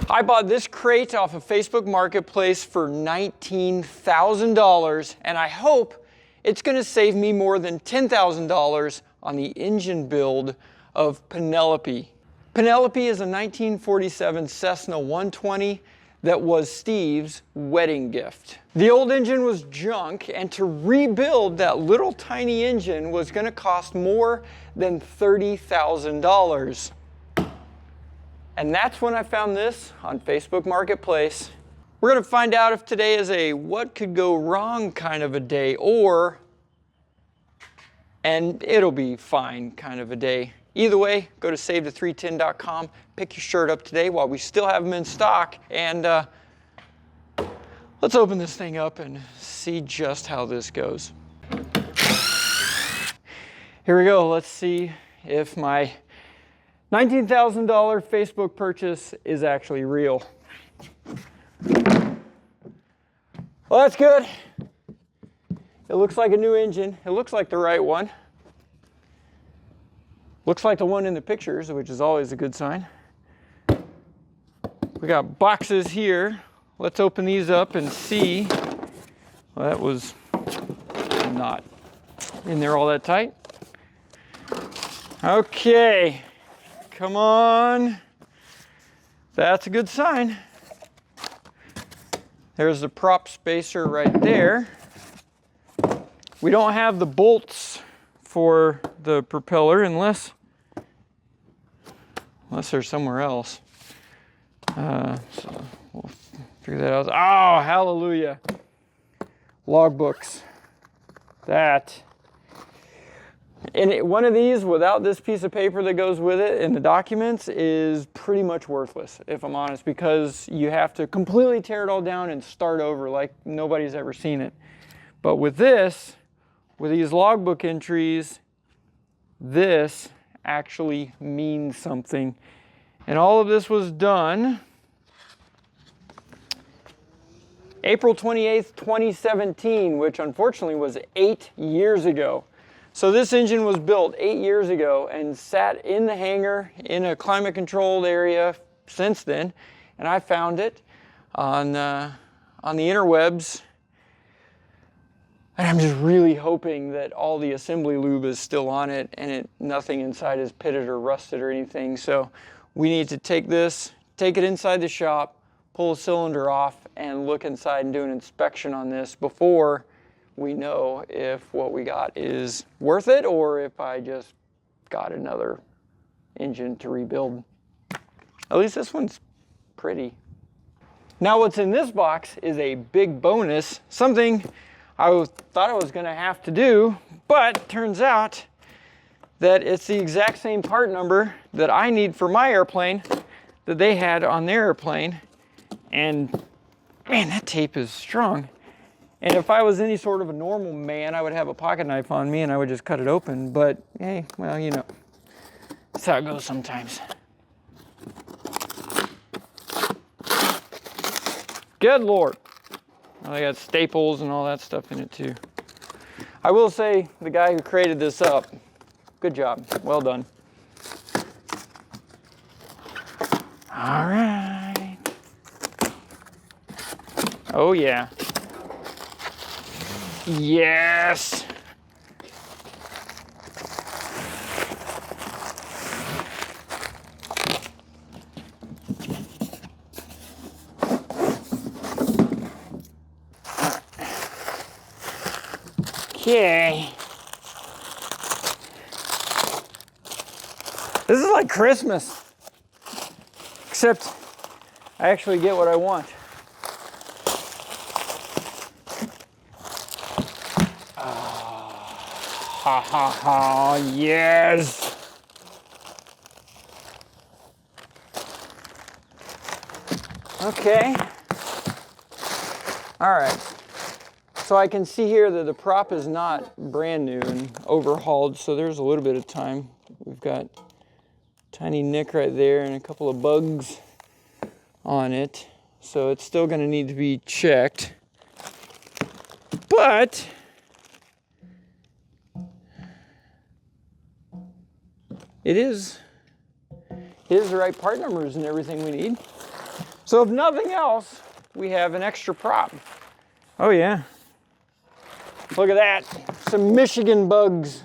I bought this crate off of Facebook Marketplace for $19,000, and I hope it's going to save me more than $10,000 on the engine build of Penelope. Penelope is a 1947 Cessna 120 that was Steve's wedding gift. The old engine was junk, and to rebuild that little tiny engine was going to cost more than $30,000. And that's when I found this on Facebook Marketplace. We're going to find out if today is a what could go wrong kind of a day, or and it'll be fine kind of a day. Either way, go to SaveThe310.com, pick your shirt up today while we still have them in stock, and let's open this thing up and see just how this goes. Here we go. Let's see if my $19,000 Facebook purchase is actually real. Well, that's good. It looks like a new engine. It looks like the right one. Looks like the one in the pictures, which is always a good sign. We got boxes here. Let's open these up and see. Well, that was not in there all that tight. Okay, come on. That's a good sign. There's the prop spacer right there. We don't have the bolts for the propeller unless they're somewhere else. So we'll figure that out. Oh, hallelujah. Logbooks. That. And one of these without this piece of paper that goes with it and the documents is pretty much worthless, if I'm honest, because you have to completely tear it all down and start over like nobody's ever seen it. But with this, with these logbook entries, this actually means something. And all of this was done April 28th, 2017, which unfortunately was 8 years ago. So this engine was built 8 years ago and sat in the hangar in a climate controlled area since then. And I found it on the interwebs. And I'm just really hoping that all the assembly lube is still on it and nothing inside is pitted or rusted or anything. So we need to take this, take it inside the shop, pull a cylinder off, and look inside and do an inspection on this before we know if what we got is worth it or if I just got another engine to rebuild. At least this one's pretty. Now what's in this box is a big bonus, something I thought I was going to have to do, but turns out that it's the exact same part number that I need for my airplane that they had on their airplane. And man, that tape is strong. And if I was any sort of a normal man, I would have a pocket knife on me and I would just cut it open. But hey, well, you know, that's how it goes sometimes. Good Lord. Well, they got staples and all that stuff in it too. I will say, the guy who created this up, good job, well done. All right. Oh yeah. Yes. Okay. This is like Christmas, except I actually get what I want. Ha ha ha, yes. Okay. All right. So I can see here that the prop is not brand new and overhauled, so there's a little bit of time. We've got a tiny nick right there and a couple of bugs on it, so it's still going to need to be checked. But it is the right part numbers and everything we need. So if nothing else, we have an extra prop. Oh yeah. Look at that, some Michigan bugs.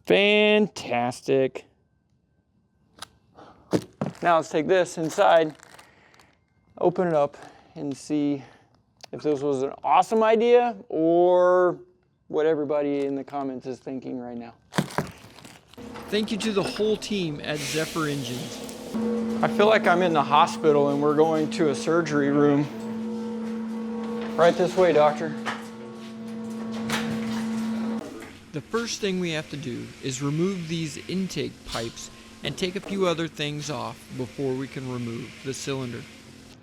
Fantastic. Now let's take this inside, open it up, and see if this was an awesome idea or what everybody in the comments is thinking right now. Thank you to the whole team at Zephyr Engines. I feel like I'm in the hospital and we're going to a surgery room. Right this way, doctor. The first thing we have to do is remove these intake pipes and take a few other things off before we can remove the cylinder.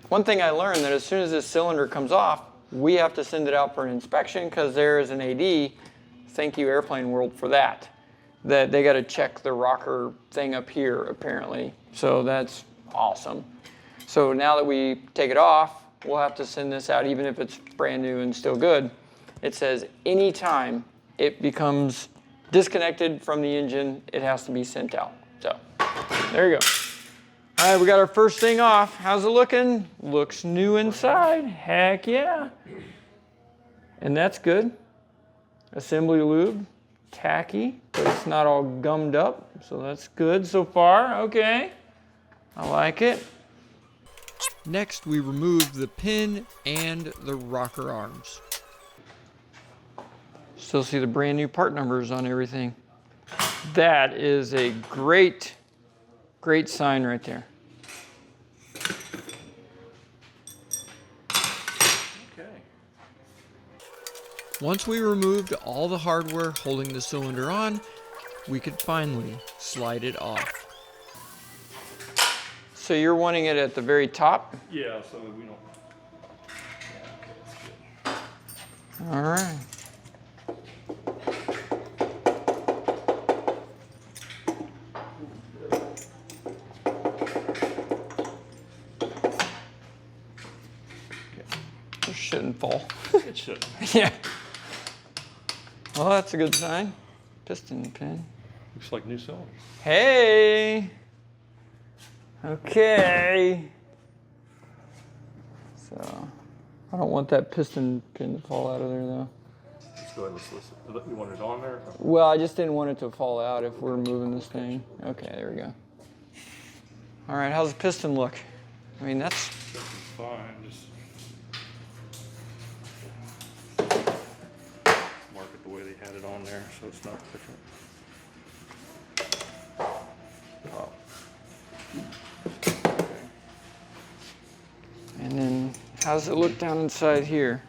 One thing I learned that as soon as this cylinder comes off, we have to send it out for an inspection because there is an AD, thank you Airplane World for that they got to check the rocker thing up here apparently. So that's awesome. So now that we take it off, we'll have to send this out even if it's brand new and still good. It says anytime it becomes disconnected from the engine, it has to be sent out. So there you go. All right, we got our first thing off. How's it looking? Looks new inside. Heck yeah. And that's good. Assembly lube, tacky, but it's not all gummed up. So that's good so far. Okay, I like it. Next, we remove the pin and the rocker arms. Still see the brand new part numbers on everything. That is a great, great sign right there. Okay. Once we removed all the hardware holding the cylinder on, we could finally slide it off. So you're wanting it at the very top? Yeah, so we don't. Yeah, okay, that's good. All right. It shouldn't fall. It shouldn't. Yeah. Well, that's a good sign. Piston pin. Looks like new cylinder. Hey. Okay. So, I don't want that piston pin to fall out of there though. Let's go ahead and listen. You want it on there? Well, I just didn't want it to fall out if we're moving this thing. Okay, there we go. All right, how's the piston look? I mean, that's fine. Just mark it the way they had it on there, so it's not different. Oh. And then, how's it look down inside here?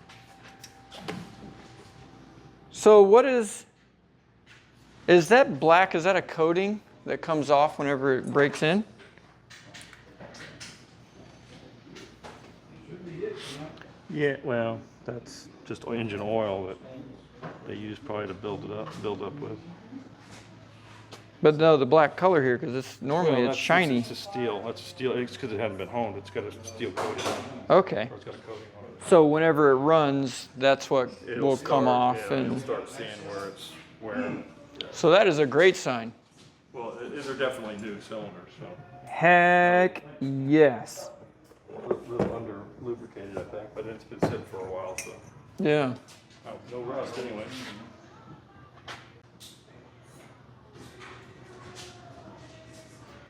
So what is that black, is that a coating that comes off whenever it breaks in? Yeah, well, that's just engine oil that they use probably to build up with. But no, the black color here, because it's normally it's shiny. It's a steel. That's a steel. It's because it hasn't been honed. It's got a steel coating on it. Okay. Or it's got a coating on it. So whenever it runs, that's what will come off. Yeah, and you'll start seeing where it's wearing. Yeah. So that is a great sign. Well, they're definitely new cylinders, so. Heck yes. A little under lubricated, I think, but it's been sitting for a while, so. Yeah. Oh, no rust anyway.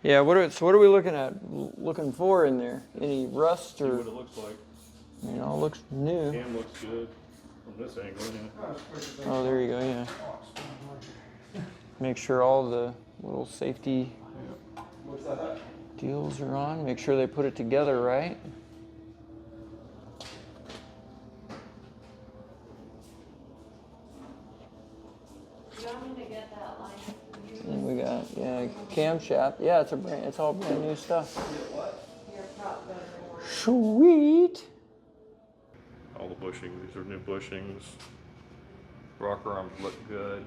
Yeah. So what are we looking for in there? Any rust See or? what it looks like. You know, it looks new. Cam looks good from this angle, anyway. Oh, there you go. Yeah. Make sure all the little safety deals are on. Make sure they put it together right. And we got camshaft. Yeah, it's all brand new stuff. Sweet. All the bushings, these are new bushings. Rocker arms look good.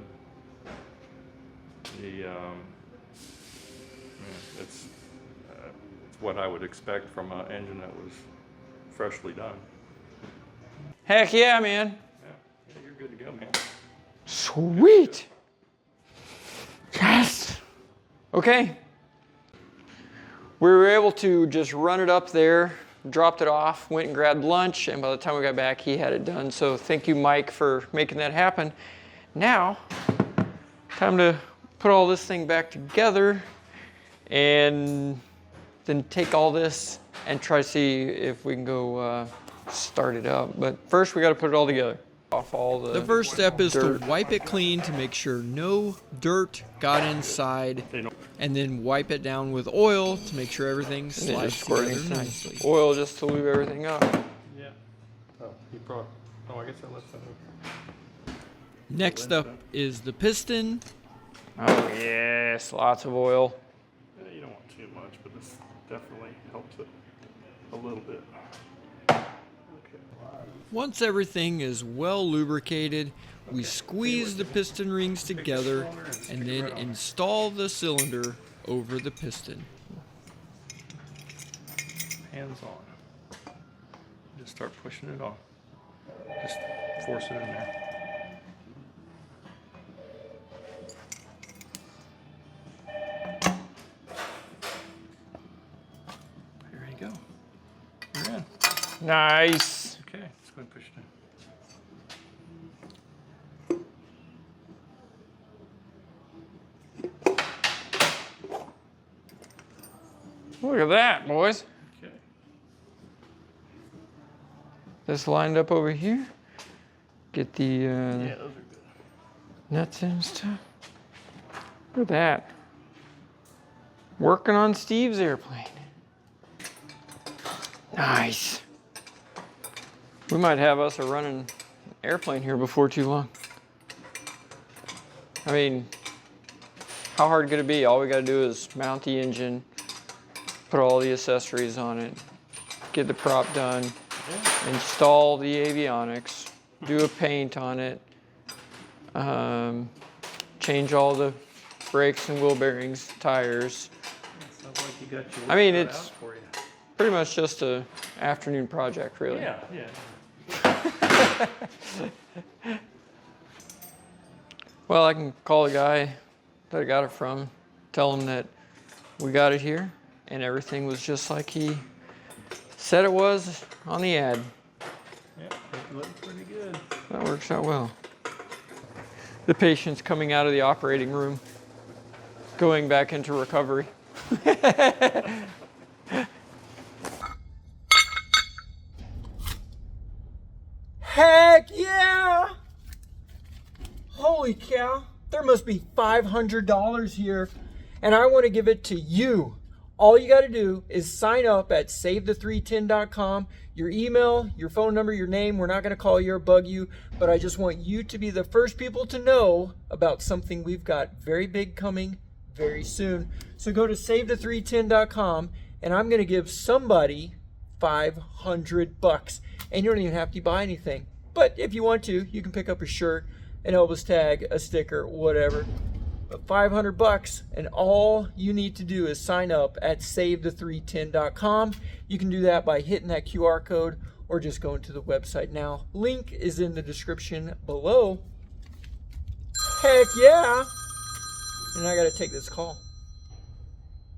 It's what I would expect from an engine that was freshly done. Heck yeah, man. Yeah, you're good to go, man. Sweet. Yes. Okay. we were able to just run it up there, dropped it off, went and grabbed lunch, and by the time we got back, he had it done. So thank you, Mike, for making that happen. Now, time to put all this thing back together and then take all this and try to see if we can go start it up. But first, we got to put it all together. Off all the first step is dirt. to wipe it clean to make sure no dirt got inside, and then wipe it down with oil to make sure everything And then slides just squirt together in some nicely. oil just to lube everything up. Yeah. Oh, you probably. Oh, I guess I left that open. Next up is the piston. Oh yes, lots of oil. Yeah, you don't want too much, but this definitely helps it a little bit. Once everything is well lubricated, we squeeze the piston rings together and then install the cylinder over the piston. Hands on. Just start pushing it on. Just force it in there. Here you go. You're in. Nice. Okay, let's go and push it in. Look at that, boys. Okay. This lined up over here. Get the Yeah, those are good. nuts in and stuff. Look at that. Working on Steve's airplane. Nice. We might have us a running airplane here before too long. I mean, how hard could it be? All we got to do is mount the engine, put all the accessories on it, get the prop done, install the avionics, do a paint on it, change all the brakes and wheel bearings, tires. Sounds like you got your I mean, work cut it's out for you. pretty much just a afternoon project, really. Yeah, yeah. Well, I can call the guy that I got it from, tell him that we got it here, and everything was just like he said it was on the ad. Yeah, it looked pretty good. That works out well. The patient's coming out of the operating room, going back into recovery. Heck yeah! Holy cow, there must be $500 here, and I want to give it to you. All you got to do is sign up at SaveThe310.com. Your email, your phone number, your name. We're not going to call you or bug you, but I just want you to be the first people to know about something we've got very big coming very soon. So go to SaveThe310.com, and I'm going to give somebody $500, and you don't even have to buy anything. But if you want to, you can pick up a shirt, an Elvis tag, a sticker, whatever. But $500, and all you need to do is sign up at SaveThe310.com. You can do that by hitting that QR code or just going to the website now. Link is in the description below. Heck yeah! And I gotta take this call.